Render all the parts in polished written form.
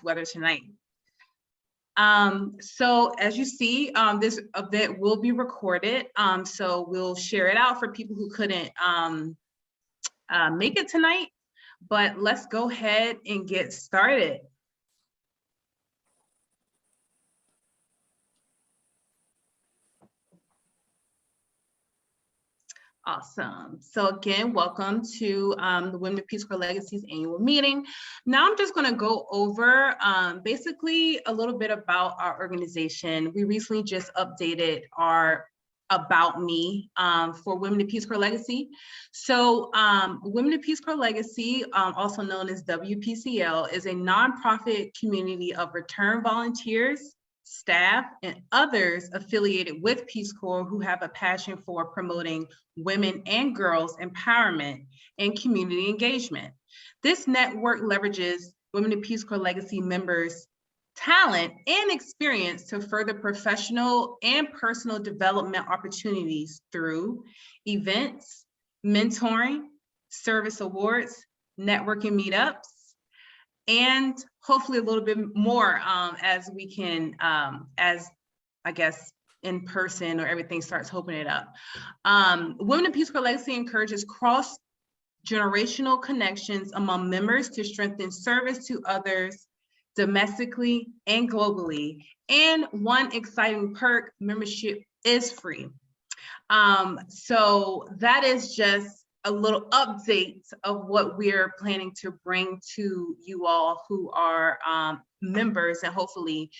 weather tonight. So as you see, this event will be recorded. So we'll share it out for people who couldn't make it tonight, but let's go ahead and get started. Awesome. So again, welcome to the Women of Peace Corps Legacy's annual meeting. Now I'm just going to go over basically a little bit about our organization. We recently just updated our About Me for Women of Peace Corps Legacy. So Women of Peace Corps Legacy, also known as WPCL, is a nonprofit community of returned volunteers, staff, and others affiliated with Peace Corps who have a passion for promoting women and girls empowerment and community engagement. This network leverages Women of Peace Corps Legacy members' talent and experience to further professional and personal development opportunities through events, mentoring, service awards, networking meetups, and hopefully a little bit more as we can, as I guess in person or everything starts opening it up. Women in Peace Corps Legacy encourages cross-generational connections among members to strengthen service to others domestically and globally. And one exciting perk, membership is free. So that is just a little update of what we're planning to bring to you all who are members, and hopefully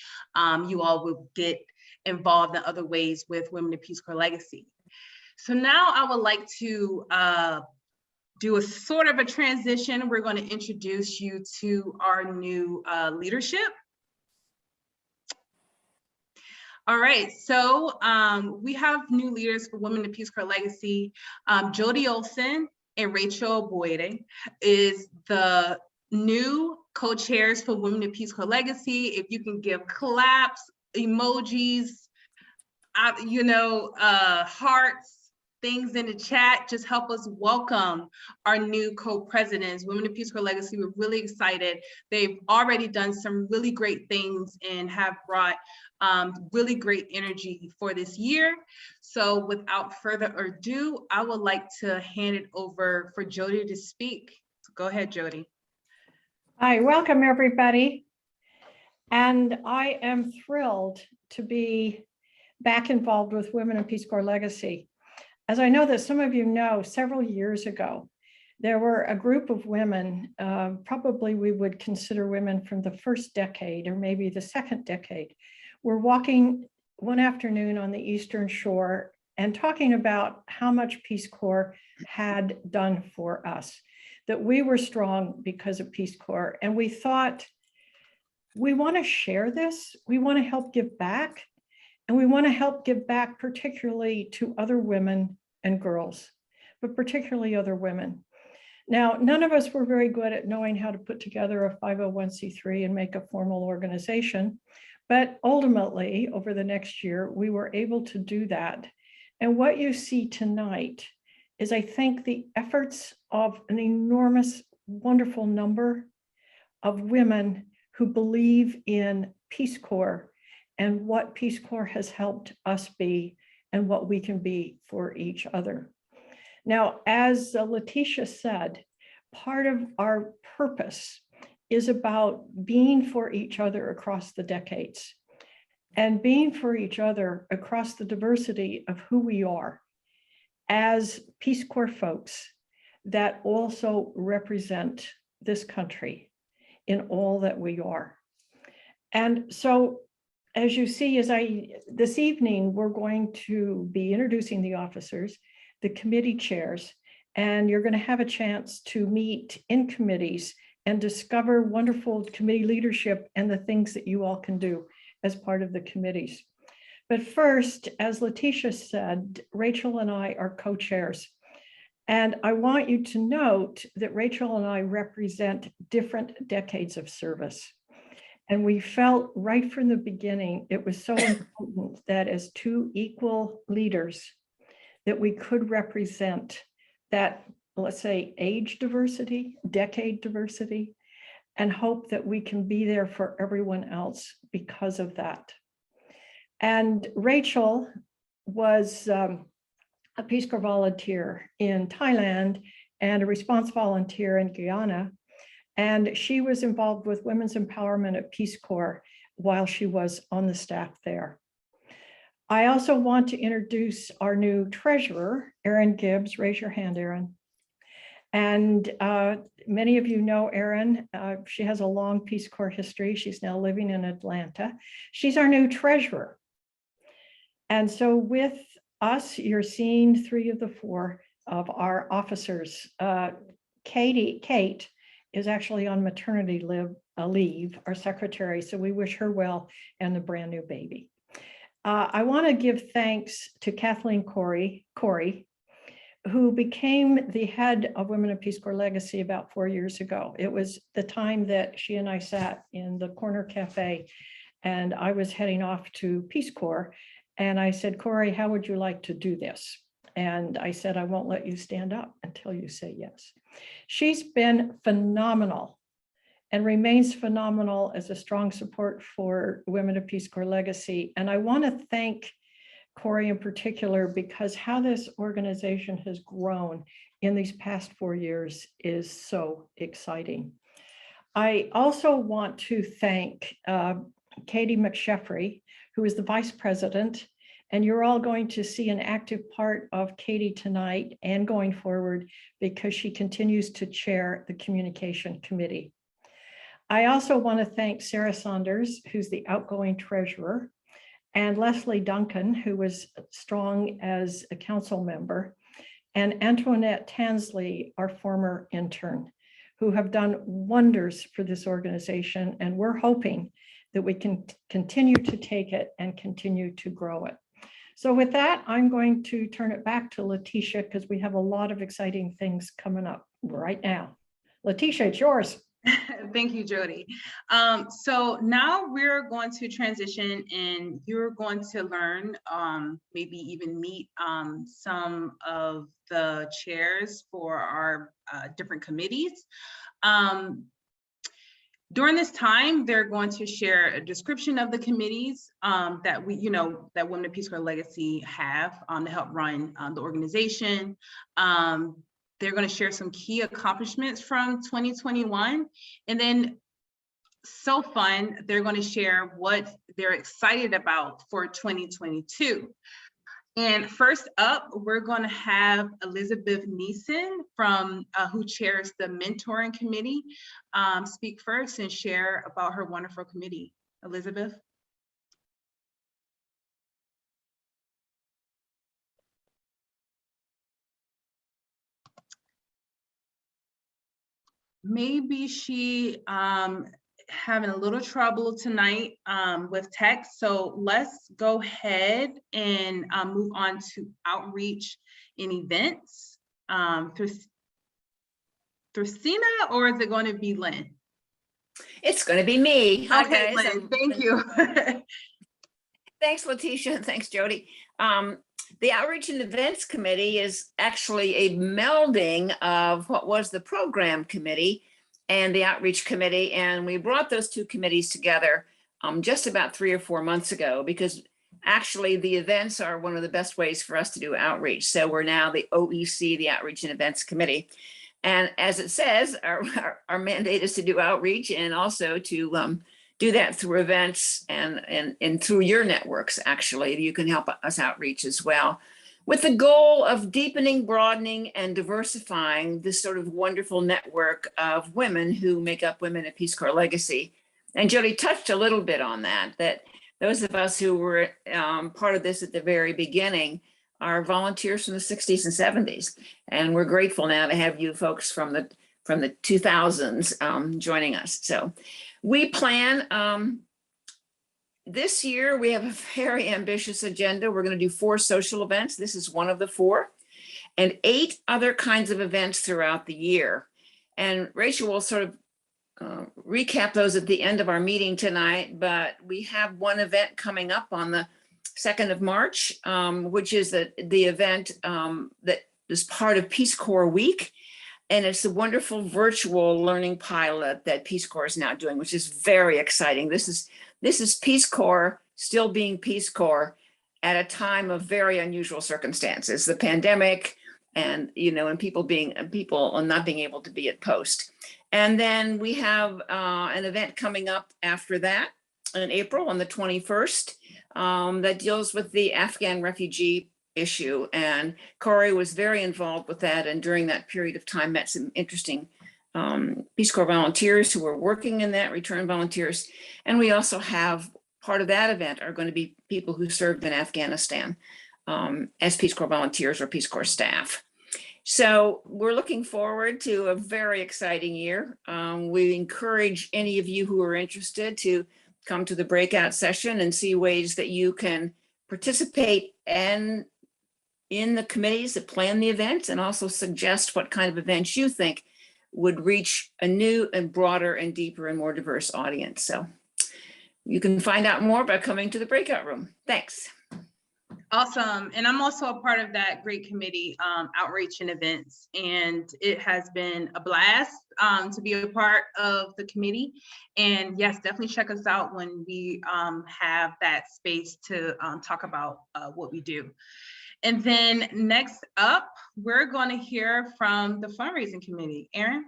you all will get involved in other ways with Women of Peace Corps Legacy. So now I would like to do a sort of a transition. We're going to introduce you to our new leadership. All right, so we have new leaders for Women of Peace Corps Legacy. Jody Olson and Rachel Boyde is the new co-chairs for Women of Peace Corps Legacy. If you can give claps, emojis, hearts, things in the chat, just help us welcome our new co-presidents. Women of Peace Corps Legacy, we're really excited. They've already done some really great things and have brought really great energy for this year. So without further ado, I would like to hand it over for Jody to speak. So go ahead, Jody. Hi, welcome everybody. And I am thrilled to be back involved with Women in Peace Corps Legacy. As I know that some of you know, several years ago, there were a group of women, probably we would consider women from the first decade or maybe the second decade, were walking one afternoon on the Eastern Shore and talking about how much Peace Corps had done for us, that we were strong because of Peace Corps. And we thought, we want to share this, we want to help give back. And we want to help give back particularly to other women and girls, but particularly other women. Now, none of us were very good at knowing how to put together a 501c3 and make a formal organization. But ultimately, over the next year, we were able to do that. And what you see tonight is, I think, the efforts of an enormous, wonderful number of women who believe in Peace Corps and what Peace Corps has helped us be and what we can be for each other. Now, as Letitia said, part of our purpose is about being for each other across the decades and being for each other across the diversity of who we are as Peace Corps folks that also represent this country in all that we are. And so, as you see, this evening, we're going to be introducing the officers, the committee chairs, and you're going to have a chance to meet in committees and discover wonderful committee leadership and the things that you all can do as part of the committees. But first, as Letitia said, Rachel and I are co-chairs. And I want you to note that Rachel and I represent different decades of service. And we felt right from the beginning, it was so important that as two equal leaders, that we could represent that, let's say, age diversity, decade diversity, and hope that we can be there for everyone else because of that. And Rachel was a Peace Corps volunteer in Thailand and a response volunteer in Guyana. And she was involved with women's empowerment at Peace Corps while she was on the staff there. I also want to introduce our new treasurer, Erin Gibbs. Raise your hand, Erin. And many of you know Erin. She has a long Peace Corps history. She's now living in Atlanta. She's our new treasurer. And so with us, you're seeing 3 of the 4 of our officers. Kate is actually on maternity leave, our secretary. So we wish her well and the brand new baby. I want to give thanks to Kathleen Corey, who became the head of Women of Peace Corps Legacy about 4 years ago. It was the time that she and I sat in the corner cafe and I was heading off to Peace Corps. And I said, Corey, how would you like to do this? And I said, I won't let you stand up until you say yes. She's been phenomenal and remains phenomenal as a strong support for Women of Peace Corps Legacy. And I want to thank Corey in particular, because how this organization has grown in these past 4 years is so exciting. I also want to thank Katie McSheffrey, who is the vice president, and you're all going to see an active part of Katie tonight and going forward because she continues to chair the communication committee. I also want to thank Sarah Saunders, who's the outgoing treasurer, and Leslie Duncan, who was strong as a council member, and Antoinette Tansley, our former intern, who have done wonders for this organization. And we're hoping that we can continue to take it and continue to grow it. So with that, I'm going to turn it back to Letitia because we have a lot of exciting things coming up right now. Letitia, it's yours. Thank you, Jody. So now we're going to transition and you're going to learn, maybe even meet some of the chairs for our different committees. During this time, they're going to share a description of the committees that that Women of Peace Corps Legacy have to help run the organization. They're going to share some key accomplishments from 2021. And then, so fun, they're going to share what they're excited about for 2022. And first up, we're going to have Elizabeth Neeson from who chairs the mentoring committee speak first and share about her wonderful committee. Elizabeth. Maybe she having a little trouble tonight with text. So let's go ahead and move on to outreach and events. Thrisina, or is it going to be Lynn? It's going to be me. Hi, okay, guys. Lynn, thank you. Thanks, Letitia. Thanks, Jody. The Outreach and Events Committee is actually a melding of what was the Program Committee and the Outreach Committee. And we brought those 2 committees together just about 3 or 4 months ago, because actually the events are one of the best ways for us to do outreach. So we're now the OEC, the Outreach and Events Committee. And as it says, our mandate is to do outreach and also to do that through events and through your networks. Actually, you can help us outreach as well, with the goal of deepening, broadening, and diversifying this sort of wonderful network of women who make up Women of Peace Corps Legacy. And Jody touched a little bit on that those of us who were part of this at the very beginning are volunteers from the 60s and 70s. And we're grateful now to have you folks from the 2000s joining us. So we plan, this year we have a very ambitious agenda. We're going to do 4 social events. This is one of the 4, and 8 other kinds of events throughout the year. And Rachel will sort of recap those at the end of our meeting tonight, but we have one event coming up on the 2nd of March, which is the event that is part of Peace Corps Week. And it's a wonderful virtual learning pilot that Peace Corps is now doing, which is very exciting. This is Peace Corps still being Peace Corps at a time of very unusual circumstances, the pandemic, and and people not being able to be at post. And then we have an event coming up after that in April on the 21st that deals with the Afghan refugee issue. And Corey was very involved with that, and during that period of time met some interesting Peace Corps volunteers who were working in that, return volunteers. And we also have part of that event are going to be people who served in Afghanistan as Peace Corps volunteers or Peace Corps staff. So we're looking forward to a very exciting year. We encourage any of you who are interested to come to the breakout session and see ways that you can participate and in the committees that plan the events, and also suggest what kind of events you think would reach a new and broader and deeper and more diverse audience. So you can find out more by coming to the breakout room. Thanks. Awesome. And I'm also a part of that great committee, outreach and events. And it has been a blast to be a part of the committee. And yes, definitely check us out when we have that space to talk about what we do. And then next up, we're going to hear from the Fundraising Committee. Erin?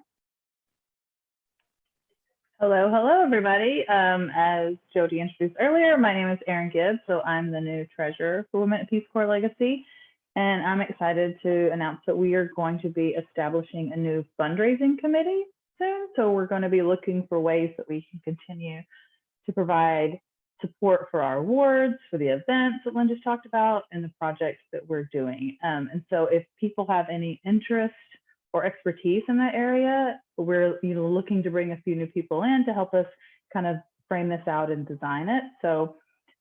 Hello, everybody. As Jody introduced earlier, my name is Erin Gibbs, so I'm the new treasurer for Women at Peace Corps Legacy, and I'm excited to announce that we are going to be establishing a new fundraising committee soon. So we're going to be looking for ways that we can continue to provide support for our awards, for the events that Lynn just talked about, and the projects that we're doing. And so if people have any interest or expertise in that area, we're looking to bring a few new people in to help us kind of frame this out and design it. So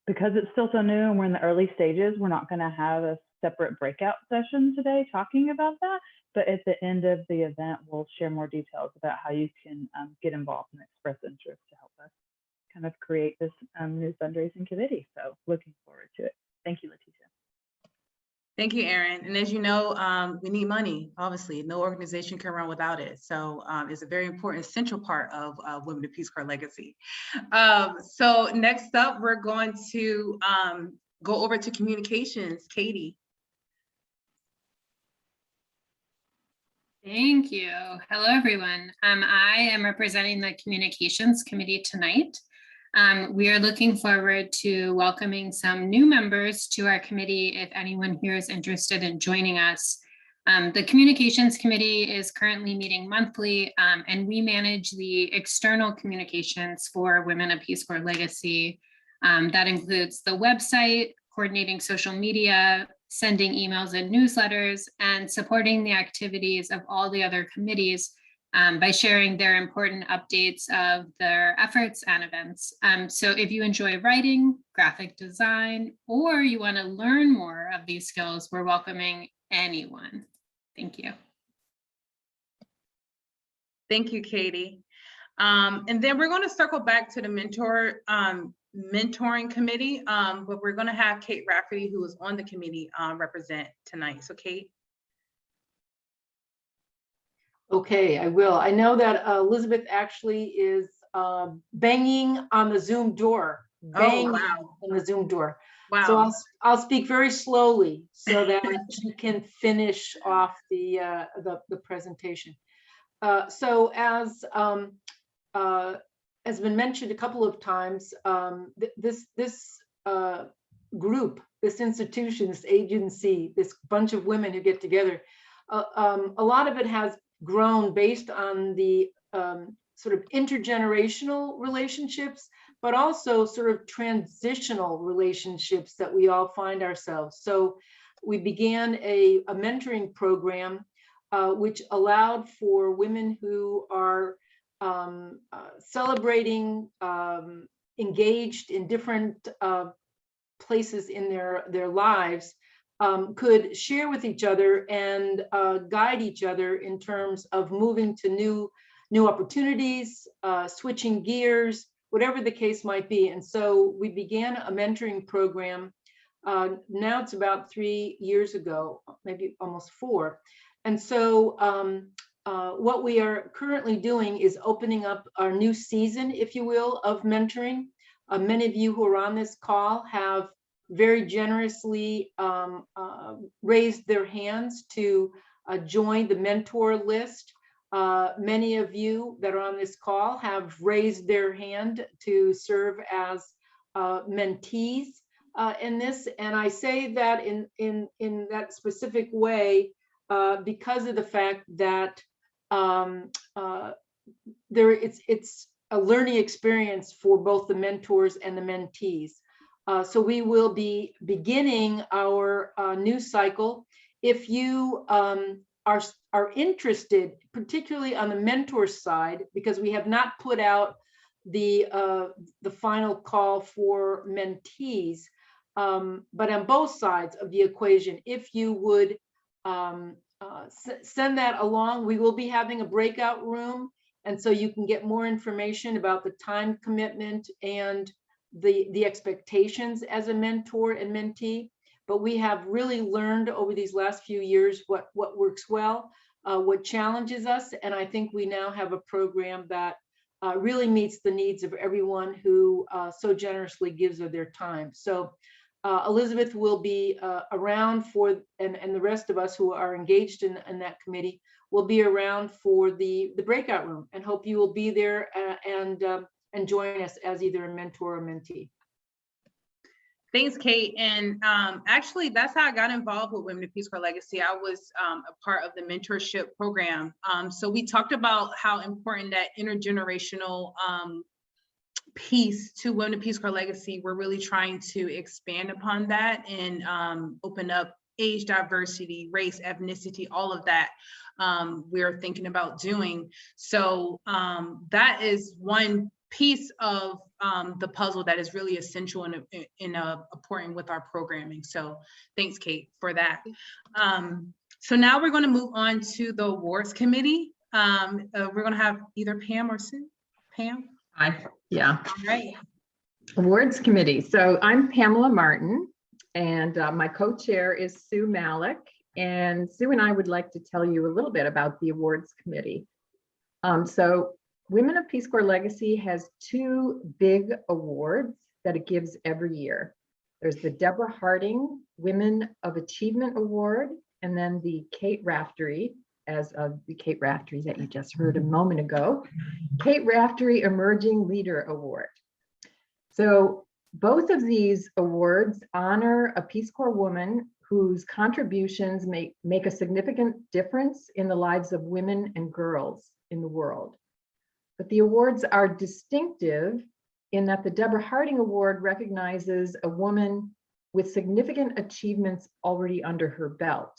because it's still so new and we're in the early stages, we're not going to have a separate breakout session today talking about that. But at the end of the event, we'll share more details about how you can get involved and express interest to help us kind of create this new fundraising committee. So looking forward to it. Thank you, Leticia. Thank you, Erin. And as you know, we need money, obviously. No organization can run without it. So it's a very important, essential part of Women of Peace Corps Legacy. So next up, we're going to go over to communications. Katie. Thank you. Hello, everyone. I am representing the Communications Committee tonight. We are looking forward to welcoming some new members to our committee if anyone here is interested in joining us. The Communications Committee is currently meeting monthly, and we manage the external communications for Women of Peace Corps Legacy. That includes the website, coordinating social media, sending emails and newsletters, and supporting the activities of all the other committees by sharing their important updates of their efforts and events. So if you enjoy writing, graphic design, or you want to learn more of these skills, we're welcoming anyone. Thank you. Thank you, Katie. And then we're going to circle back to the mentoring committee, but we're going to have Kate Rafferty, who is on the committee, represent tonight. So Kate. Okay, I will. I know that Elizabeth actually is banging on the Zoom door. Banging on the Zoom door. Wow. So I'll speak very slowly so that she can finish off the presentation. So as has been mentioned a couple of times, this group, this institution, this agency, this bunch of women who get together, a lot of it has grown based on the sort of intergenerational relationships, but also sort of transitional relationships that we all find ourselves. So we began a mentoring program which allowed for women who are celebrating, engaged in different places in their lives, could share with each other and guide each other in terms of moving to new opportunities, switching gears, whatever the case might be. And so we began a mentoring program. Now it's about 3 years ago, maybe almost 4. And so what we are currently doing is opening up our new season, if you will, of mentoring. Many of you who are on this call have very generously raised their hands to join the mentor list. Many of you that are on this call have raised their hand to serve as mentees in this. And I say that in that specific way because of the fact that it's a learning experience for both the mentors and the mentees. So we will be beginning our new cycle. If you are interested, particularly on the mentor side, because we have not put out the final call for mentees, but on both sides of the equation, if you would send that along, we will be having a breakout room. And so you can get more information about the time commitment and the expectations as a mentor and mentee. But we have really learned over these last few years what works well, what challenges us. And I think we now have a program that really meets the needs of everyone who so generously gives of their time. So Elizabeth will be around for, and the rest of us who are engaged in that committee will be around for the breakout room, and hope you will be there and join us as either a mentor or mentee. Thanks, Kate. And actually, that's how I got involved with Women of Peace Corps Legacy. I was a part of the mentorship program. So we talked about how important that intergenerational piece to Women of Peace Corps Legacy. We're really trying to expand upon that and open up age diversity, race, ethnicity, all of that we're thinking about doing. So that is one piece of the puzzle that is really essential and important with our programming. So thanks, Kate, for that. So now we're going to move on to the awards committee. We're going to have either Pam or Sue. Pam? Hi. Yeah. All right. Awards committee. So I'm Pamela Martin, and my co-chair is Sue Malik. And Sue and I would like to tell you a little bit about the awards committee. So Women of Peace Corps Legacy has two big awards that it gives every year. There's the Deborah Harding Women of Achievement Award, and then the Kate Raftery, as of the Kate Raftery that you just heard a moment ago, Kate Raftery Emerging Leader Award. So both of these awards honor a Peace Corps woman whose contributions make a significant difference in the lives of women and girls in the world. But the awards are distinctive in that the Deborah Harding Award recognizes a woman with significant achievements already under her belt,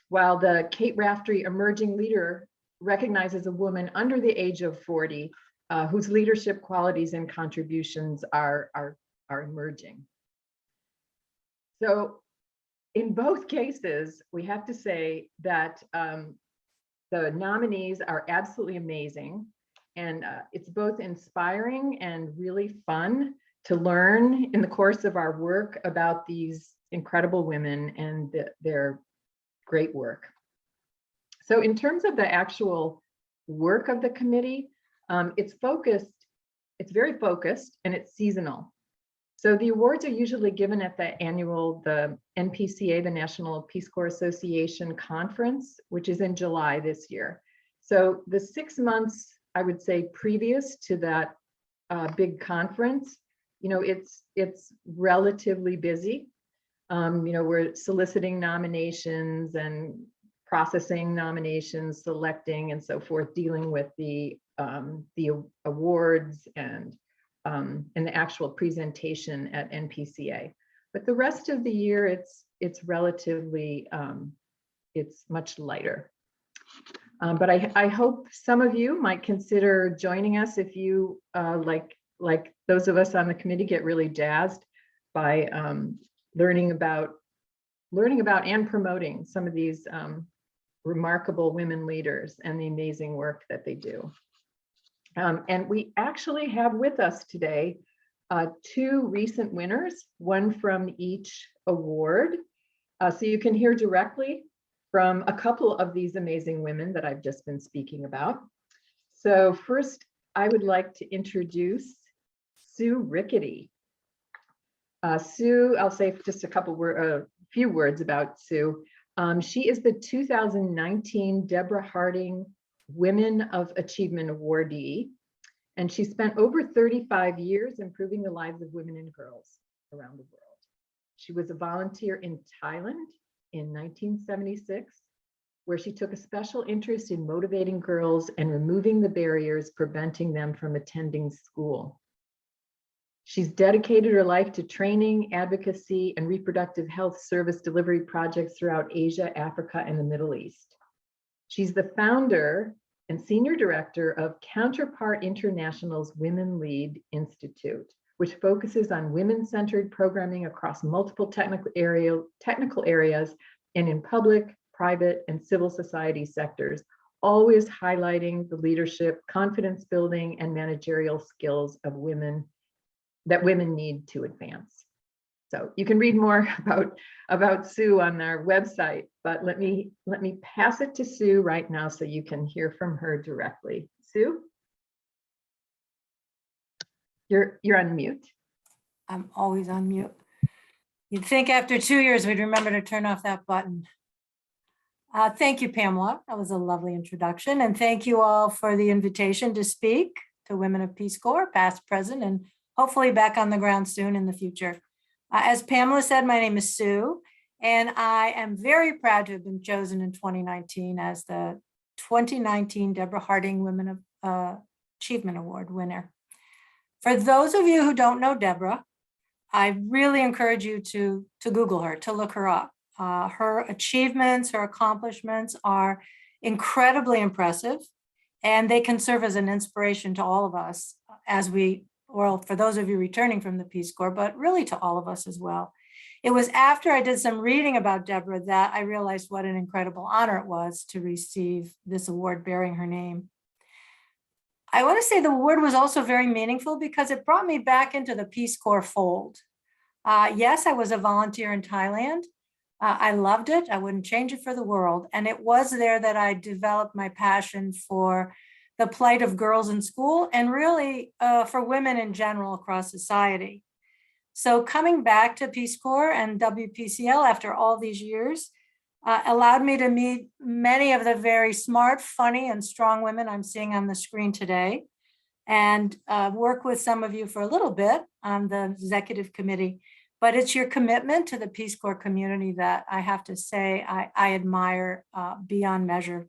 while the Kate Raftery Emerging Leader recognizes a woman under the age of 40 whose leadership qualities and contributions are emerging. So in both cases, we have to say that the nominees are absolutely amazing. And it's both inspiring and really fun to learn in the course of our work about these incredible women and their great work. So in terms of the actual work of the committee, it's very focused, and it's seasonal. So the awards are usually given at the NPCA, the National Peace Corps Association Conference, which is in July this year. So the 6 months, I would say, previous to that big conference, it's relatively busy. We're soliciting nominations and processing nominations, selecting and so forth, dealing with the awards and the actual presentation at NPCA. But the rest of the year, it's relatively, it's much lighter. But I hope some of you might consider joining us if you, like those of us on the committee, get really jazzed by learning about and promoting some of these remarkable women leaders and the amazing work that they do. And we actually have with us today two recent winners, one from each award. So you can hear directly from a couple of these amazing women that I've just been speaking about. So first, I would like to introduce Sue Rickety. Sue, I'll say just a few words about Sue. She is the 2019 Deborah Harding Women of Achievement awardee, and she spent over 35 years improving the lives of women and girls around the world. She was a volunteer in Thailand in 1976, where she took a special interest in motivating girls and removing the barriers preventing them from attending school. She's dedicated her life to training, advocacy, and reproductive health service delivery projects throughout Asia, Africa, and the Middle East. She's the founder and senior director of Counterpart International's Women Lead Institute, which focuses on women-centered programming across multiple technical areas and in public, private, and civil society sectors, always highlighting the leadership, confidence building, and managerial skills of women that women need to advance. So you can read more about Sue on our website, but let me pass it to Sue right now so you can hear from her directly. Sue? You're on mute. I'm always on mute. You'd think after 2 years, we'd remember to turn off that button. Thank you, Pamela. That was a lovely introduction. And thank you all for the invitation to speak to Women of Peace Corps, past, present, and hopefully back on the ground soon in the future. As Pamela said, my name is Sue, and I am very proud to have been chosen in 2019 as the 2019 Deborah Harding Women of Achievement Award winner. For those of you who don't know Deborah, I really encourage you to Google her, to look her up. Her achievements, her accomplishments are incredibly impressive, and they can serve as an inspiration to all of us as well, for those of you returning from the Peace Corps, but really to all of us as well. It was after I did some reading about Deborah that I realized what an incredible honor it was to receive this award bearing her name. I want to say the award was also very meaningful because it brought me back into the Peace Corps fold. Yes, I was a volunteer in Thailand. I loved it. I wouldn't change it for the world. And it was there that I developed my passion for the plight of girls in school and really for women in general across society. So coming back to Peace Corps and WPCL after all these years allowed me to meet many of the very smart, funny, and strong women I'm seeing on the screen today, and work with some of you for a little bit on the executive committee. But it's your commitment to the Peace Corps community that I have to say I admire beyond measure.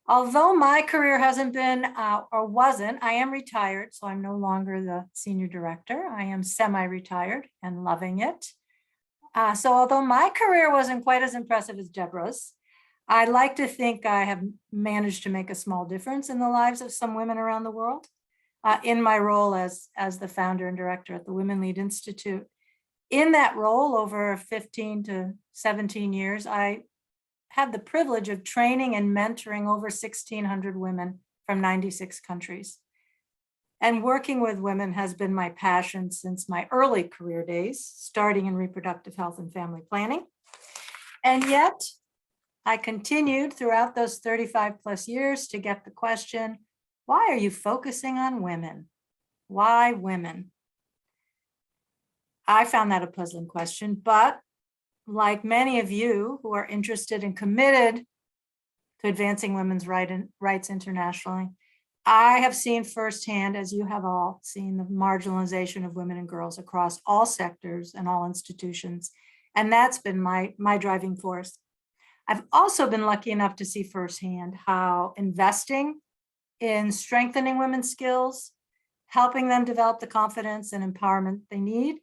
Although my career hasn't been or wasn't, I am retired, so I'm no longer the senior director. I am semi-retired and loving it. So although my career wasn't quite as impressive as Deborah's, I like to think I have managed to make a small difference in the lives of some women around the world in my role as the founder and director at the Women Lead Institute. In that role, over 15 to 17 years, I had the privilege of training and mentoring over 1,600 women from 96 countries. And working with women has been my passion since my early career days, starting in reproductive health and family planning. And yet, I continued throughout those 35 plus years to get the question, why are you focusing on women? Why women? I found that a puzzling question, but like many of you who are interested and committed to advancing women's rights internationally, I have seen firsthand, as you have all seen, the marginalization of women and girls across all sectors and all institutions. And that's been my driving force. I've also been lucky enough to see firsthand how investing in strengthening women's skills, helping them develop the confidence and empowerment they need,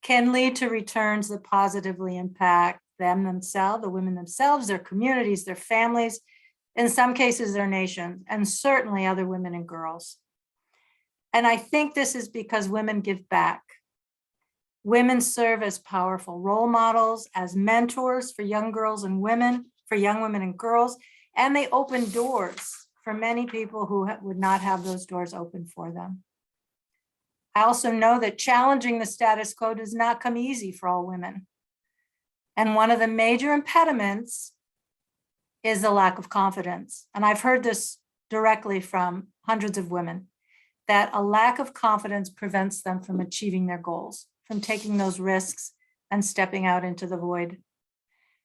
can lead to returns that positively impact them themselves, the women themselves, their communities, their families, in some cases, their nations, and certainly other women and girls. And I think this is because women give back. Women serve as powerful role models, as mentors for young girls and women, for young women and girls, and they open doors for many people who would not have those doors open for them. I also know that challenging the status quo does not come easy for all women. And one of the major impediments is the lack of confidence. And I've heard this directly from hundreds of women, that a lack of confidence prevents them from achieving their goals, from taking those risks and stepping out into the void.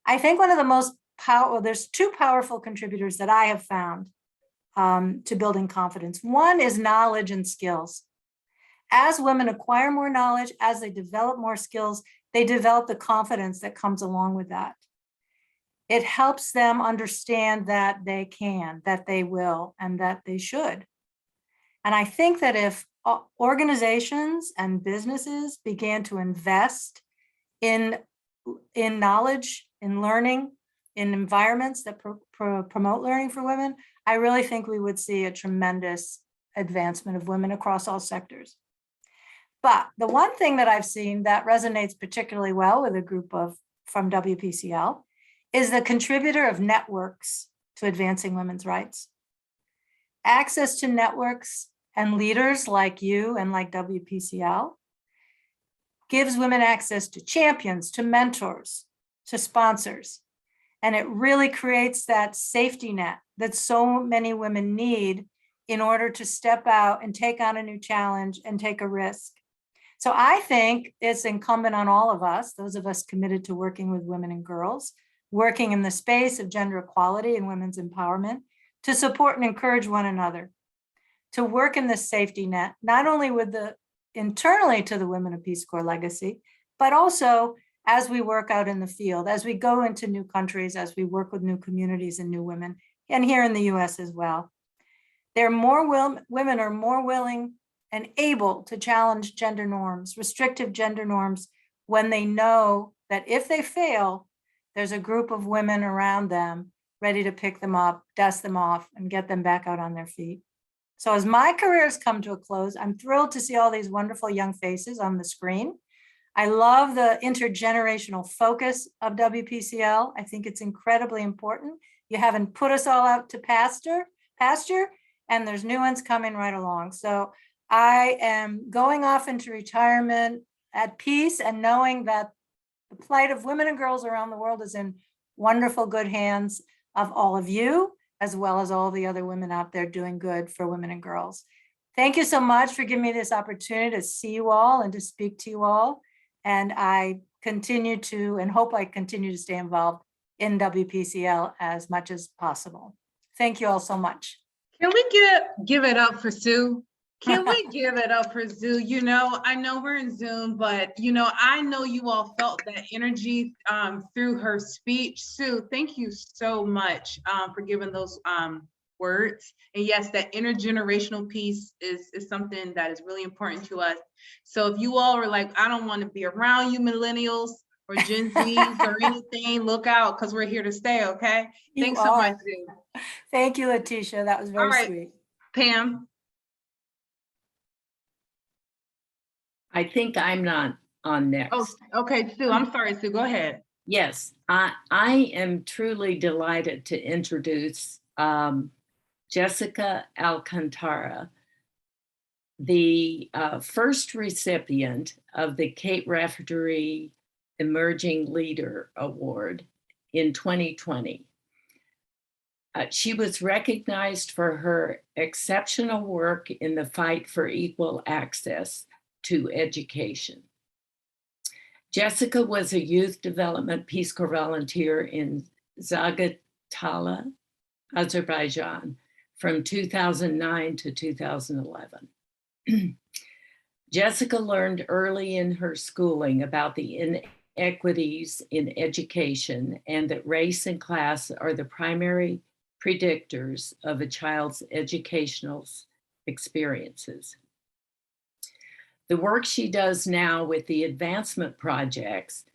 I think one of the most powerful, there's two powerful contributors that I have found to building confidence. One is knowledge and skills. As women acquire more knowledge, as they develop more skills, they develop the confidence that comes along with that. It helps them understand that they can, that they will, and that they should. And I think that if organizations and businesses began to invest in knowledge, in learning, in environments that promote learning for women, I really think we would see a tremendous advancement of women across all sectors. But the one thing that I've seen that resonates particularly well with a group from WPCL is the contributor of networks to advancing women's rights. Access to networks and leaders like you and like WPCL gives women access to champions, to mentors, to sponsors. And it really creates that safety net that so many women need in order to step out and take on a new challenge and take a risk. So I think it's incumbent on all of us, those of us committed to working with women and girls, working in the space of gender equality and women's empowerment, to support and encourage one another, to work in this safety net, not only with the internally to the Women of Peace Corps legacy, but also as we work out in the field, as we go into new countries, as we work with new communities and new women, and here in the US as well. Women are more willing and able to challenge gender norms, restrictive gender norms, when they know that if they fail, there's a group of women around them ready to pick them up, dust them off, and get them back out on their feet. So as my career has come to a close, I'm thrilled to see all these wonderful young faces on the screen. I love the intergenerational focus of WPCL. I think it's incredibly important. You haven't put us all out to pasture, and there's new ones coming right along. So I am going off into retirement at peace and knowing that the plight of women and girls around the world is in wonderful, good hands of all of you, as well as all the other women out there doing good for women and girls. Thank you so much for giving me this opportunity to see you all and to speak to you all. And I continue to, and hope I continue to stay involved in WPCL as much as possible. Thank you all so much. Can we give it up for Sue? Can we give it up for Sue? You know, I know we're in Zoom, but you know, I know you all felt that energy through her speech. Sue, thank you so much for giving those words. And yes, that intergenerational piece is something that is really important to us. So if you all are like, I don't want to be around you millennials or Gen Zs or anything, look out, because we're here to stay, okay? Thanks so much, Sue. Thank you, Letitia. That was very sweet. Pam. I think I'm not on next. Oh, okay, Sue, I'm sorry, Sue, go ahead. Yes, I am truly delighted to introduce Jessica Alcantara, the first recipient of the Kate Raftery Emerging Leader Award in 2020. She was recognized for her exceptional work in the fight for equal access to education. Jessica was a youth development Peace Corps volunteer in Zagatala, Azerbaijan, from 2009 to 2011. Jessica learned early in her schooling about the inequities in education and that race and class are the primary predictors of a child's educational experiences. The work she does now with the advancement projects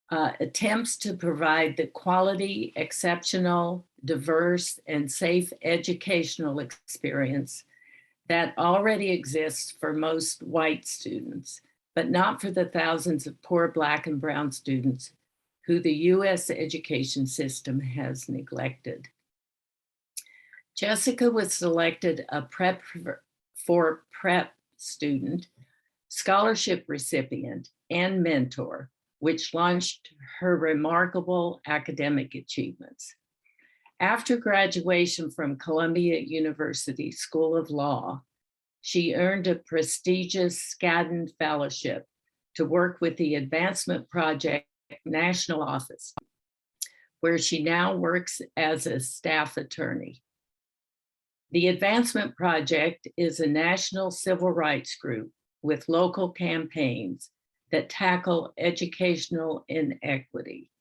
attempts to provide the quality, exceptional, diverse, and safe educational experience that already exists for most white students, but not for the thousands of poor Black and Brown students who the US education system has neglected. Jessica was selected a Prep for Prep student, scholarship recipient, and mentor, which launched her remarkable academic achievements. After graduation from Columbia University School of Law, she earned a prestigious Skadden Fellowship to work with the Advancement Project National Office, where she now works as a staff attorney. The Advancement Project is a national civil rights group with local campaigns that tackle educational inequity,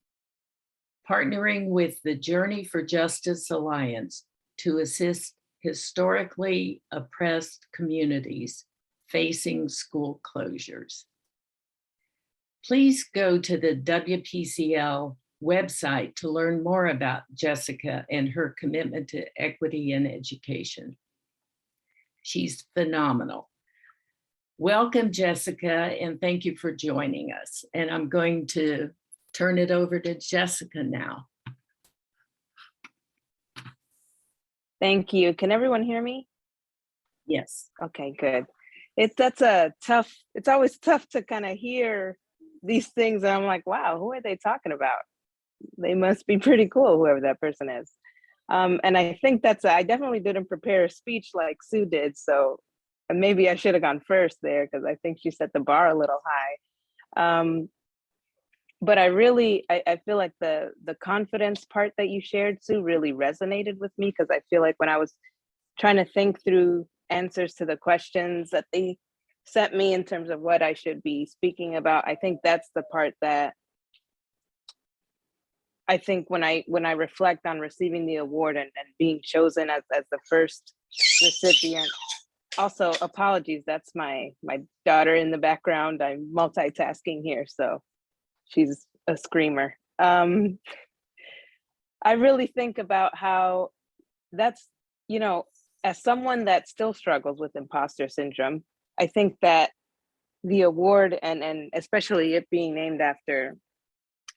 partnering with the Journey for Justice Alliance to assist historically oppressed communities facing school closures. Please go to the WPCL website to learn more about Jessica and her commitment to equity in education. She's phenomenal. Welcome, Jessica, and thank you for joining us. And I'm going to turn it over to Jessica now. Thank you. Can everyone hear me? Yes. Okay, good. It's always tough to kind of hear these things. And I'm like, wow, who are they talking about? They must be pretty cool, whoever that person is. And I think I definitely didn't prepare a speech like Sue did. So maybe I should have gone first there because I think she set the bar a little high. But I feel like the confidence part that you shared, Sue, really resonated with me because I feel like when I was trying to think through answers to the questions that they sent me in terms of what I should be speaking about, I think that's the part that I think when I reflect on receiving the award and being chosen as the first recipient. Also, apologies, that's my daughter in the background. I'm multitasking here, so she's a screamer. I really think about how that's, as someone that still struggles with imposter syndrome, I think that the award and especially it being named after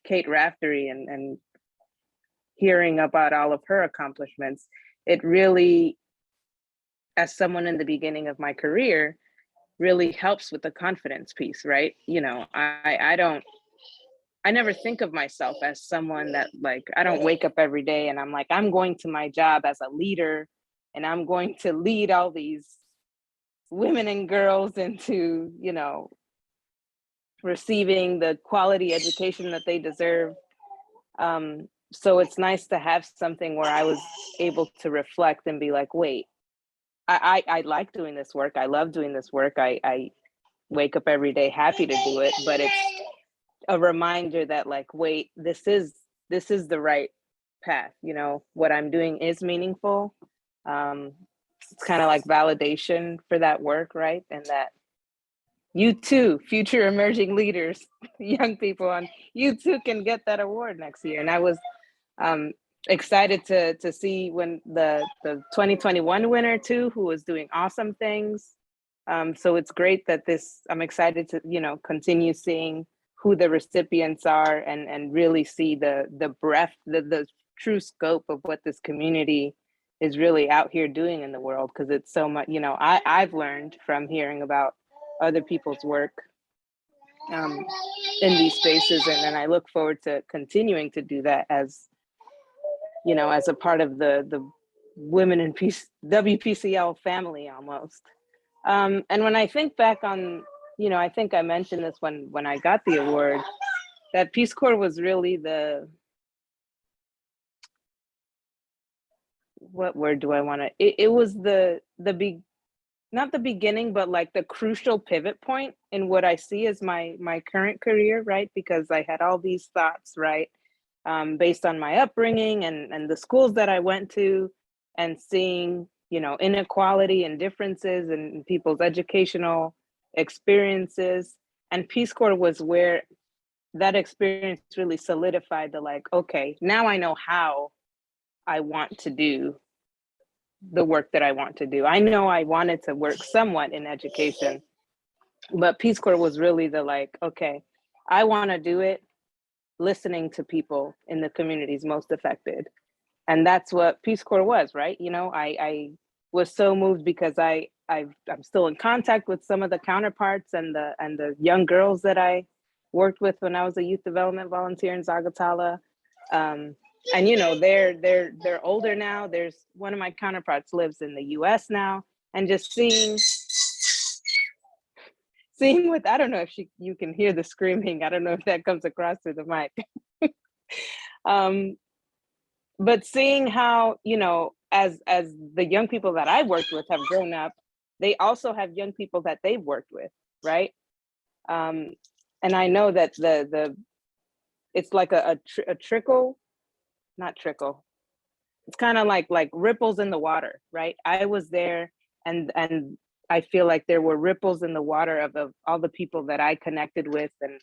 Kate Raftery and hearing about all of her accomplishments, it really, as someone in the beginning of my career, really helps with the confidence piece, right? I never think of myself as someone that I don't wake up every day and I'm like, I'm going to my job as a leader and I'm going to lead all these women and girls into, receiving the quality education that they deserve. So it's nice to have something where I was able to reflect and be like, wait, I like doing this work. I love doing this work. I wake up every day happy to do it, but it's a reminder that wait, this is the right path. What I'm doing is meaningful. It's kind of like validation for that work, right? And that you too, future emerging leaders, young people you too can get that award next year. And I was excited to see when the 2021 winner too, who was doing awesome things. So it's great that I'm excited to, continue seeing who the recipients are and really see the breadth, the true scope of what this community is really out here doing in the world. Because it's so much, I've learned from hearing about other people's work in these spaces. And I look forward to continuing to do that as a part of the Women in Peace WPCL family almost. And when I think back on, I think I mentioned this when I got the award, that Peace Corps was really what word do I want to, it was not the beginning, but the crucial pivot point in what I see as my current career, right? Because I had all these thoughts, right? Based on my upbringing and the schools that I went to and seeing, inequality and differences in people's educational experiences. And Peace Corps was where that experience really solidified okay, now I know how I want to do the work that I want to do. I know I wanted to work somewhat in education, but Peace Corps was really okay, I want to do it listening to people in the communities most affected. And that's what Peace Corps was, right? I was so moved because I'm still in contact with some of the counterparts and the young girls that I worked with when I was a youth development volunteer in Zagatala. and you know, they're older now. There's one of my counterparts lives in the US now, and just seeing with, I don't know if you can hear the screaming. I don't know if that comes across through the mic. But seeing how, you know, as the young people that I worked with have grown up, they also have young people that they've worked with, right? And I know that it's like a trickle, not trickle. It's kind of like ripples in the water, right? I was there, and I feel like there were ripples in the water of all the people that I connected with and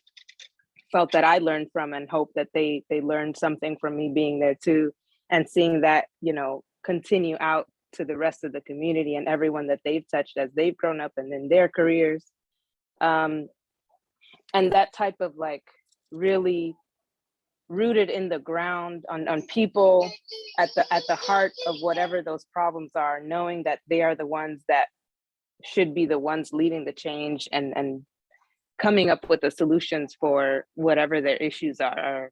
felt that I learned from, and hope that they learned something from me being there too, and seeing that, you know, continue out to the rest of the community and everyone that they've touched as they've grown up and in their careers. And that type of like really rooted in the ground on people at the heart of whatever those problems are, knowing that they are the ones that should be the ones leading the change and coming up with the solutions for whatever their issues are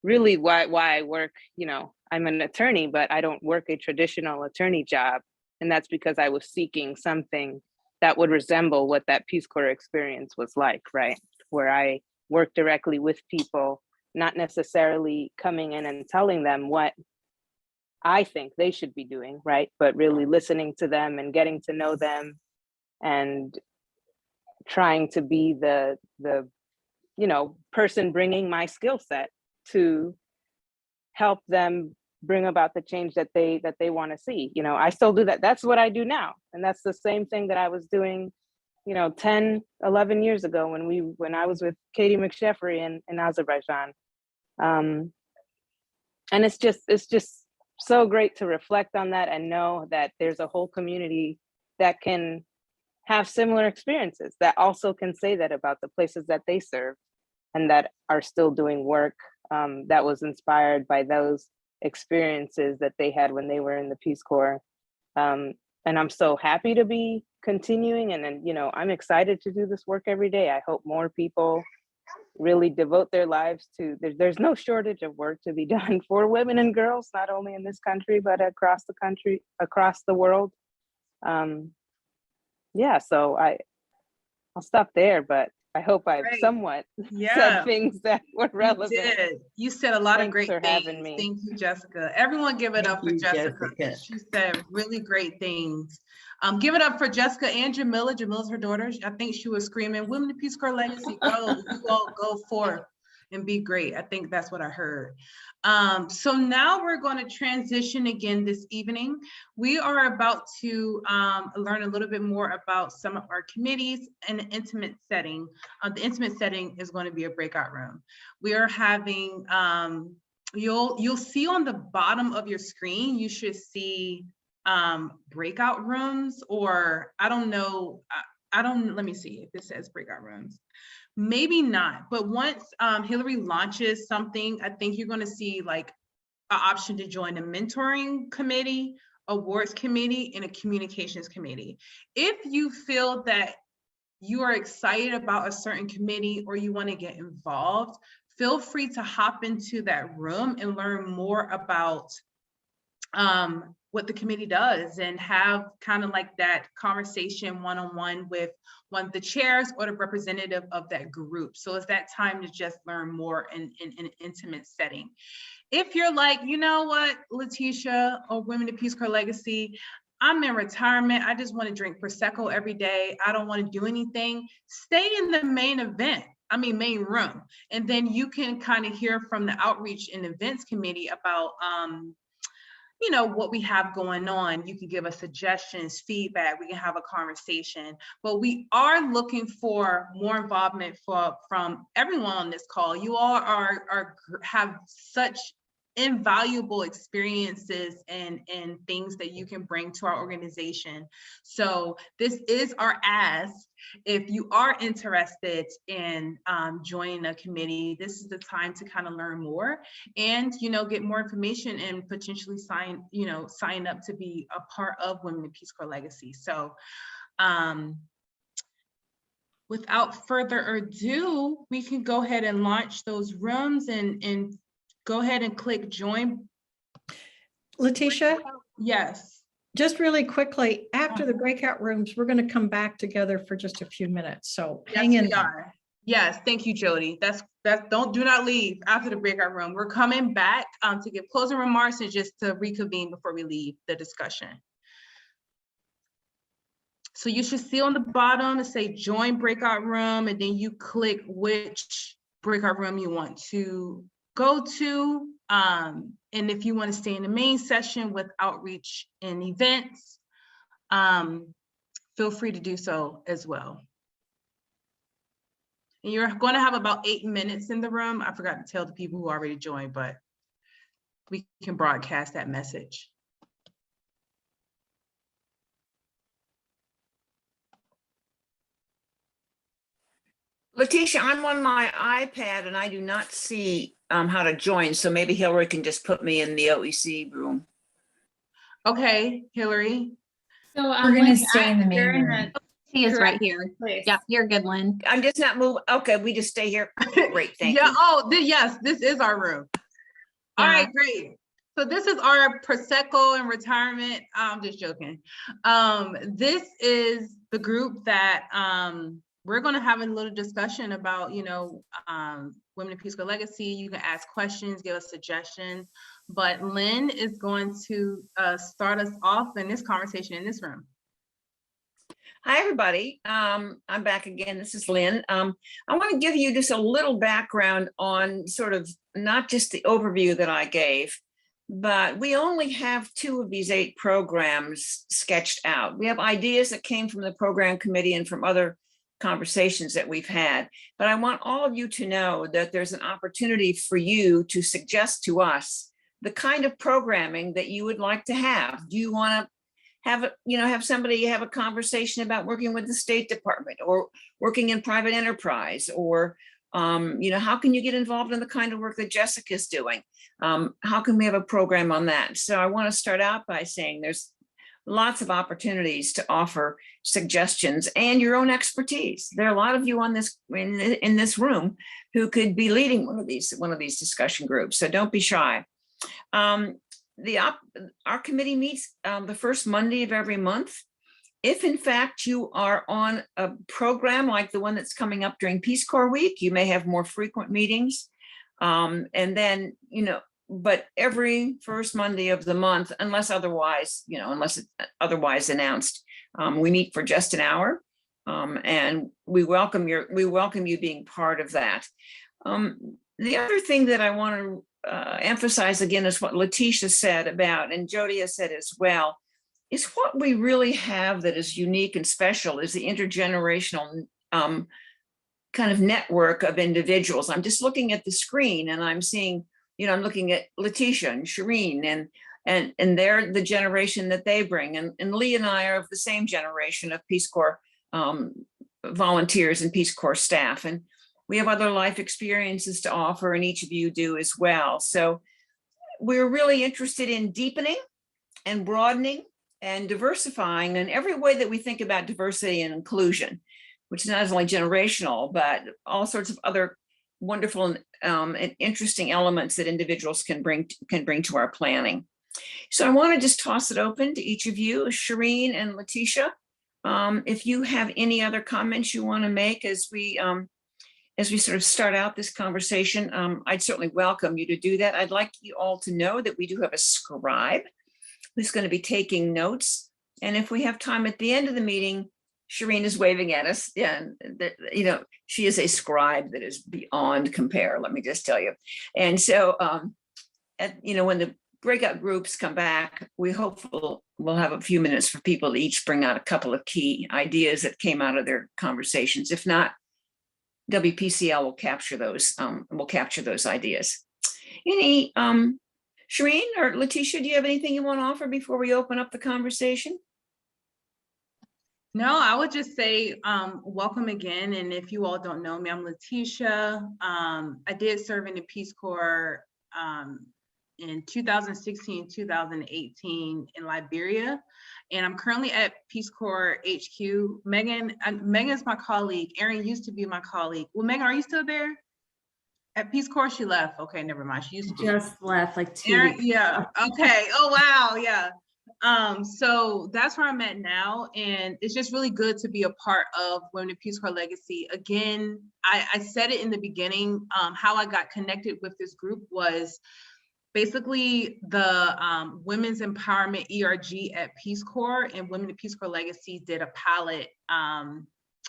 really why I work. You know, I'm an attorney, but I don't work a traditional attorney job. And that's because I was seeking something that would resemble what that Peace Corps experience was like, right? Where I work directly with people, not necessarily coming in and telling them what I think they should be doing, right? But really listening to them and getting to know them and trying to be the you know, person bringing my skill set to help them bring about the change that they want to see. You know, I still do that. That's what I do now. And that's the same thing that I was doing, you know, 10, 11 years ago when I was with Katie McSheffrey in Azerbaijan. And it's just so great to reflect on that and know that there's a whole community that can have similar experiences, that also can say that about the places that they serve and that are still doing work that was inspired by those experiences that they had when they were in the Peace Corps. And I'm so happy to be continuing, and you know, I'm excited to do this work every day. I hope more people really devote their lives to, there's no shortage of work to be done for women and girls, not only in this country, but across the country, across the world. Yeah, so I'll stop there, but I hope I've somewhat said things that were relevant. You did. You said a lot of great things. Having me. Thank you, Jessica. Everyone give it up for Jessica. She said really great things. Give it up for Jessica and Jamila. Jamila's her daughter. I think she was screaming, "Women of Peace Corps legacy, go, you all go forth and be great." I think that's what I heard. So now we're going to transition again this evening. We are about to learn a little bit more about some of our committees in an intimate setting. The intimate setting is going to be a breakout room. We are having, you'll see on the bottom of your screen, you should see breakout rooms, or I don't know, let me see if it says breakout rooms. Maybe not, but once Hillary launches something, I think you're going to see like an option to join a mentoring committee, awards committee, and a communications committee. If you feel that you are excited about a certain committee or you want to get involved, feel free to hop into that room and learn more about what the committee does and have kind of like that conversation one-on-one with one of the chairs or the representative of that group. So it's that time to just learn more in an intimate setting. If you're like, you know what, Letitia or Women of Peace Corps Legacy, I'm in retirement, I just want to drink Prosecco every day, I don't want to do anything, stay in the main room. And then you can kind of hear from the outreach and events committee about you know, what we have going on. You can give us suggestions, feedback, we can have a conversation. But we are looking for more involvement from everyone on this call. You all have such invaluable experiences and things that you can bring to our organization. So this is our ask. If you are interested in joining a committee, this is the time to kind of learn more and, you know, get more information and potentially sign up to be a part of Women in Peace Corps Legacy. So without further ado, we can go ahead and launch those rooms and go ahead and click join. Letitia, Yes. just really quickly, after the breakout rooms, we're going to come back together for just a few minutes. So hang Yes, in we there. are. Yes, thank you, Jody. Do not leave after the breakout room. We're coming back to give closing remarks and just to reconvene before we leave the discussion. So you should see on the bottom, it say join breakout room, and then you click which breakout room you want to go to. And if you want to stay in the main session with outreach and events, feel free to do so as well. And you're going to have about 8 minutes in the room. I forgot to tell the people who already joined, but we can broadcast that message. Letitia, I'm on my iPad and I do not see how to join. So maybe Hillary can just put me in the OEC room. Okay, Hillary. So We're going to Lynn, stay in the main you're in room. the He is right correct here. place. Yep, you're good, Lynn. I'm just not moving. Okay, we just stay here. Great, thank Yeah, you. oh, yes, this is our room. All Yeah. right, great. So this is our Prosecco and retirement. I'm just joking. This is the group that we're going to have a little discussion about, Women in Peace Corps Legacy. You can ask questions, give us suggestions, but Lynn is going to start us off in this conversation in this room. Hi, everybody. I'm back again. This is Lynn. I want to give you just a little background on sort of not just the overview that I gave, but we only have 2 of these 8 programs sketched out. We have ideas that came from the program committee and from other conversations that we've had. But I want all of you to know that there's an opportunity for you to suggest to us the kind of programming that you would like to have. Do you want to have somebody have a conversation about working with the State Department or working in private enterprise, or how can you get involved in the kind of work that Jessica's doing? How can we have a program on that? So I want to start out by saying there's lots of opportunities to offer suggestions and your own expertise. There are a lot of you on this in this room who could be leading one of these discussion groups. So don't be shy. Our committee meets the first Monday of every month. If in fact you are on a program like the one that's coming up during Peace Corps Week, you may have more frequent meetings. And then, but every first Monday of the month, unless otherwise it's otherwise announced, we meet for just an hour. And we welcome you being part of that. The other thing that I want to emphasize again is what Letitia said about, and Jody has said as well, is what we really have that is unique and special is the intergenerational kind of network of individuals. I'm just looking at the screen and I'm seeing, I'm looking at Letitia and Shireen and they're the generation that they bring. And Lee and I are of the same generation of Peace Corps volunteers and Peace Corps staff. And we have other life experiences to offer, and each of you do as well. So we're really interested in deepening and broadening and diversifying in every way that we think about diversity and inclusion, which is not only generational, but all sorts of other wonderful and interesting elements that individuals can bring to our planning. So I want to just toss it open to each of you, Shireen and Letitia. If you have any other comments you want to make as we sort of start out this conversation, I'd certainly welcome you to do that. I'd like you all to know that we do have a scribe who's going to be taking notes. And if we have time at the end of the meeting, Shireen is waving at us. Yeah, she is a scribe that is beyond compare, let me just tell you. And so, when the breakout groups come back, we hope we'll have a few minutes for people to each bring out a couple of key ideas that came out of their conversations. If not, WPCL will capture those ideas. Any, Shireen or Letitia, do you have anything you want to offer before we open up the conversation? No, I would just say welcome again. And if you all don't know me, I'm Letitia. I did serve in the Peace Corps in 2016, 2018 in Liberia. And I'm currently at Peace Corps HQ. Megan's my colleague. Erin used to be my colleague. Well, Megan, are you still there At Peace Corps, she left. Okay, never mind. She used to be. Just left like 2 Erin, weeks. yeah. Okay. Oh wow. Yeah. So that's where I'm at now, and it's just really good to be a part of Women in Peace Corps Legacy. Again, I said it in the beginning. How I got connected with this group was basically the Women's Empowerment ERG at Peace Corps, and Women in Peace Corps Legacy did a pilot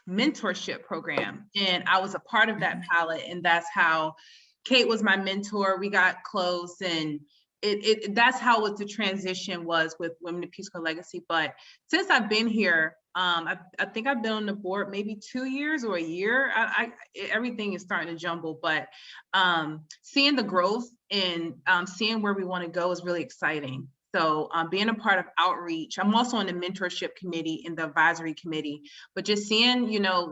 mentorship program, and I was a part of that pilot, and that's how Kate was my mentor. We got close, and that's how the transition was with Women in Peace Corps Legacy. But since I've been here, I think I've been on the board maybe 2 years or a year. Everything is starting to jumble, but seeing the growth and seeing where we want to go is really exciting. So being a part of outreach, I'm also on the mentorship committee and the advisory committee, but just seeing,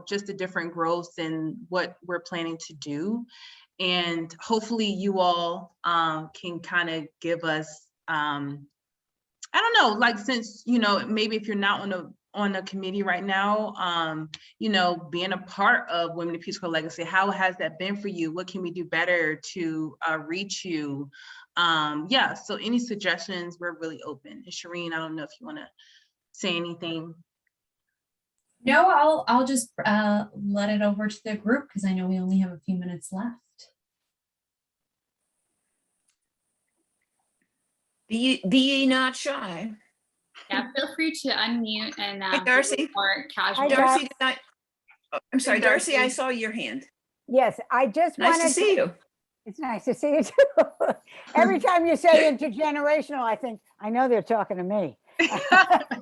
just the different growths and what we're planning to do. And hopefully you all can kind of give us, I don't know, like, since, maybe if you're not on a committee right now, being a part of Women in Peace Corps Legacy, how has that been for you? What can we do better to reach you? Yeah, so any suggestions, we're really open. And Shireen, I don't know if you want to say anything. No, I'll just let it over to the group because I know we only have a few minutes left. Be ye not shy. Yeah, feel free to unmute and Hey, Darcy. more casual. Darcy, I'm sorry, Darcy, I saw your hand. Yes, I just Nice wanted to see you. It's nice to see you too. Every time you say intergenerational, I think, I know they're talking to me.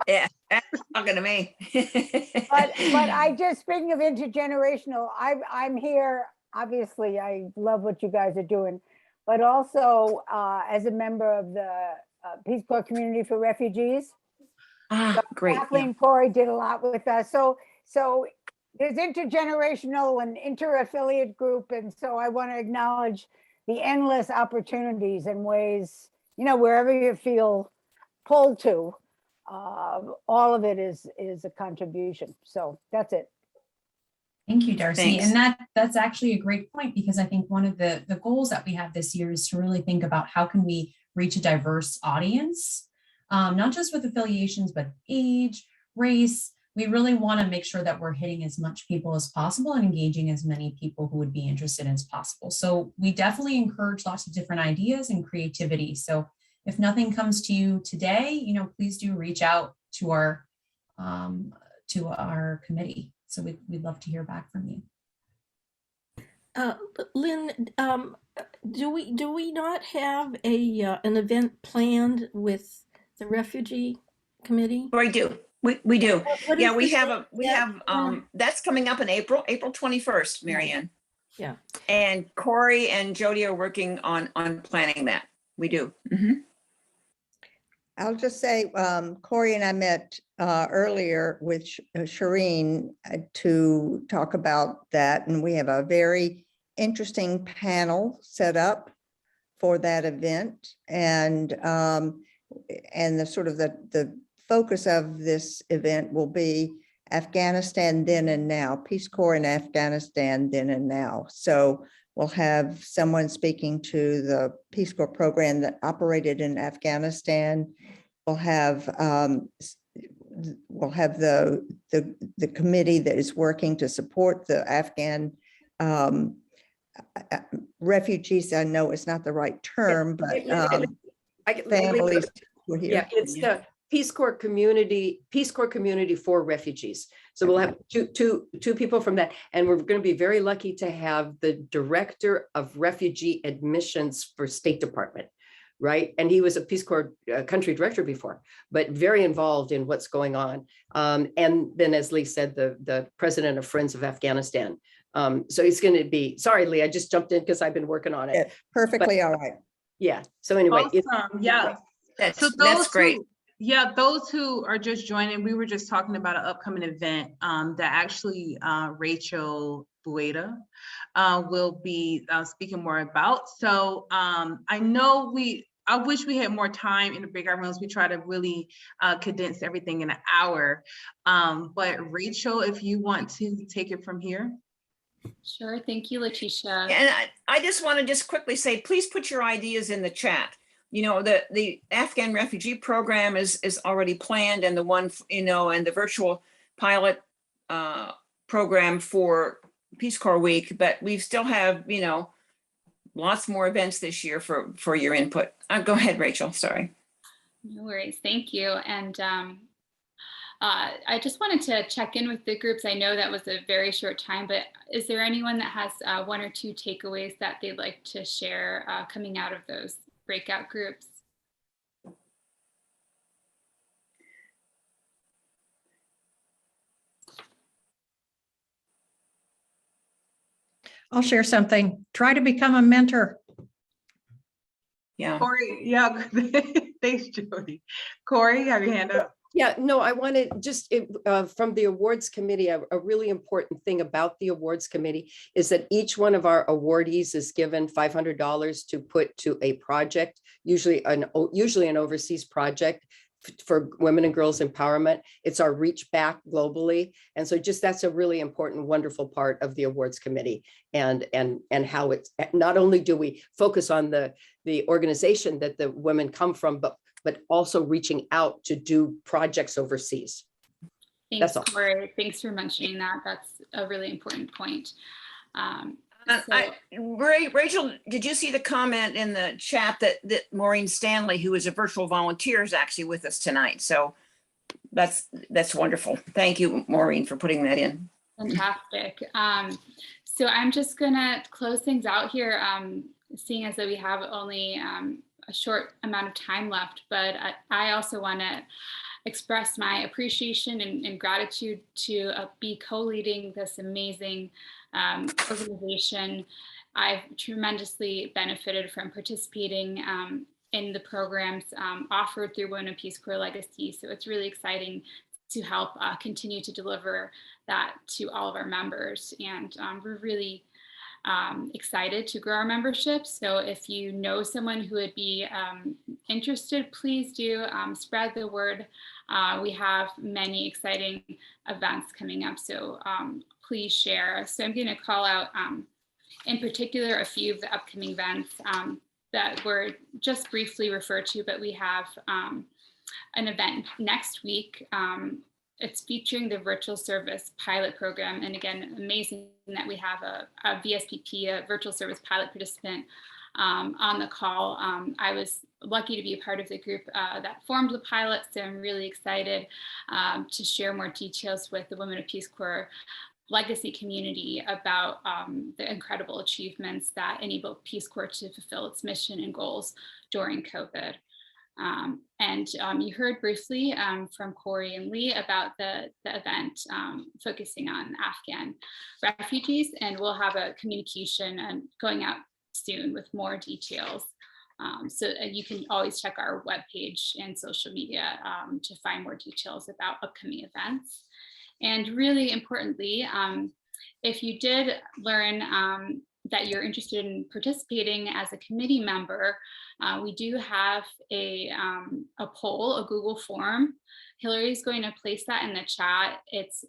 Yeah, that's talking to me. But I just, speaking of intergenerational, I'm here, obviously, I love what you guys are doing, but also as a member of the Peace Corps Community for Refugees. Ah, great. Kathleen Corey did a lot with us. So there's intergenerational and inter-affiliate group. And so I want to acknowledge the endless opportunities and ways, wherever you feel pulled to, all of it is a contribution. So that's it. Thank you, Darcy. Thanks. And that's actually a great point, because I think one of the goals that we have this year is to really think about how can we reach a diverse audience, not just with affiliations, but age, race. We really want to make sure that we're hitting as much people as possible and engaging as many people who would be interested as possible. So we definitely encourage lots of different ideas and creativity. So if nothing comes to you today, please do reach out to our committee. So we'd love to hear back from you. Lynn, do we not have an event planned with the Refugee Committee? We do. We do. What Yeah, is we this have that's coming up in April 21st, Marianne. Yeah. And Corey and Jody are working on planning that. We do. Mm-hmm. I'll just say, Corey and I met earlier with Shireen to talk about that. And we have a very interesting panel set up for that event. And the sort of the focus of this event will be Afghanistan then and now, Peace Corps in Afghanistan then and now. So we'll have someone speaking to the Peace Corps program that operated in Afghanistan. We'll have the committee that is working to support the Afghan refugees. I know it's not the right term, but families who are here. Yeah, it's the Peace Corps Community for Refugees. So we'll have two people from that, and we're going to be very lucky to have the Director of Refugee Admissions for State Department, right? And he was a Peace Corps country director before, but very involved in what's going on. And then, as Lee said, the president of Friends of Afghanistan. So it's going to be, sorry, Lee, I just jumped in because I've been working on it. Yeah, perfectly all right. Yeah. So anyway, awesome. Yeah. That's great. Those who are just joining, we were just talking about an upcoming event that actually Rachel Bueda will be speaking more about. So I know I wish we had more time in the breakout rooms. We try to really condense everything in an hour. But Rachel, if you want to take it from here. Sure. Thank you, Letitia. And I just want to just quickly say, please put your ideas in the chat. You know, the Afghan refugee program is already planned, and the one, you know, and the virtual pilot program for Peace Corps Week, but we still have, you know, lots more events this year for your input. Go ahead, Rachel, sorry. No worries, thank you. And I just wanted to check in with the groups. I know that was a very short time, but is there anyone that has one or two takeaways that they'd like to share coming out of those breakout groups? I'll share something. Try to become a mentor. Yeah. Corey, yeah, thanks, Jody. Corey, you have your hand up. Yeah, no, I wanted just from the awards committee, a really important thing about the awards committee is that each one of our awardees is given $500 to put to a project, usually an overseas project for women and girls empowerment. It's our reach back globally. And so just that's a really important, wonderful part of the awards committee, and how it's not only do we focus on the organization that the women come from, but also reaching out to do projects overseas. Thanks, Corey. Thanks for mentioning that. That's a really important point. Rachel, did you see the comment in the chat that Maureen Stanley, who is a virtual volunteer, is actually with us tonight? So that's wonderful. Thank you, Maureen, for putting that in. Fantastic. So I'm just gonna close things out here, seeing as that we have only a short amount of time left, but I also want to express my appreciation and gratitude to be co-leading this amazing organization. I've tremendously benefited from participating in the programs offered through Women of Peace Corps Legacy. So it's really exciting to help continue to deliver that to all of our members. And we're really excited to grow our membership. So if you know someone who would be interested, please do spread the word. We have many exciting events coming up, so please share. So I'm going to call out in particular a few of the upcoming events that were just briefly referred to, but we have an event next week. It's featuring the virtual service pilot program. And again, amazing that we have a VSPP, a virtual service pilot participant on the call. I was lucky to be a part of the group that formed the pilot. So I'm really excited to share more details with the Women of Peace Corps Legacy community about the incredible achievements that enabled Peace Corps to fulfill its mission and goals during COVID. And you heard briefly from Corey and Lee about the event focusing on Afghan refugees, and we'll have a communication going out soon with more details. So you can always check our webpage and social media to find more details about upcoming events. And really importantly, if you did learn that you're interested in participating as a committee member, we do have a poll, a Google form. Hillary is going to place that in the chat. It's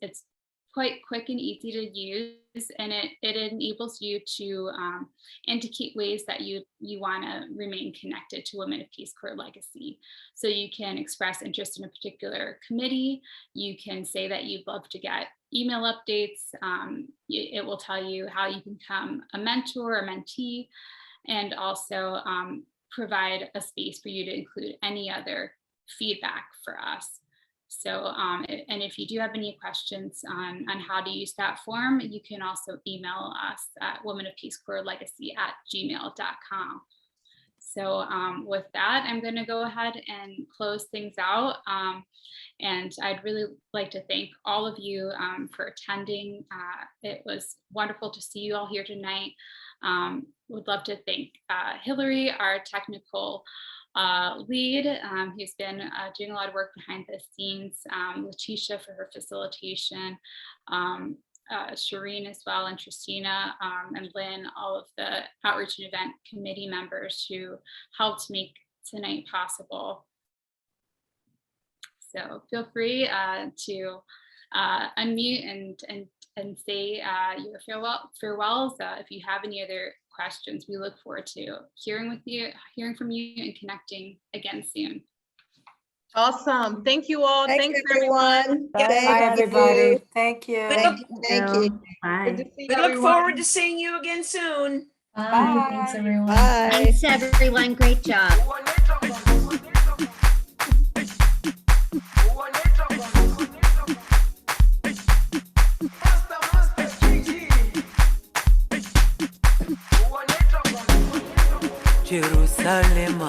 quite quick and easy to use, and it enables you to indicate ways that you want to remain connected to Women of Peace Corps Legacy. So you can express interest in a particular committee. You can say that you'd love to get email updates. It will tell you how you can become a mentor or mentee, and also provide a space for you to include any other feedback for us. So, and if you do have any questions on how to use that form, you can also email us at womenofpeacecorpslegacy@gmail.com. So with that, I'm going to go ahead and close things out. And I'd really like to thank all of you for attending. It was wonderful to see you all here tonight. Would love to thank Hillary, our technical lead, who's been doing a lot of work behind the scenes, Letitia for her facilitation, Shireen as well, and Tristina and Lynn, all of the outreach and event committee members who helped make tonight possible. So feel free to unmute and and say your farewells. If you have any other questions, we look forward to hearing from you and connecting again soon. Awesome. Thank you all. Thanks, everyone. everyone. Bye, Thank everybody. you. Thank you. Thank you. Thank you. Good Bye. to see We look everyone. forward to seeing you again soon. Bye. Thanks, Bye. everyone. Bye. Thanks, everyone. Great job. Jerusalem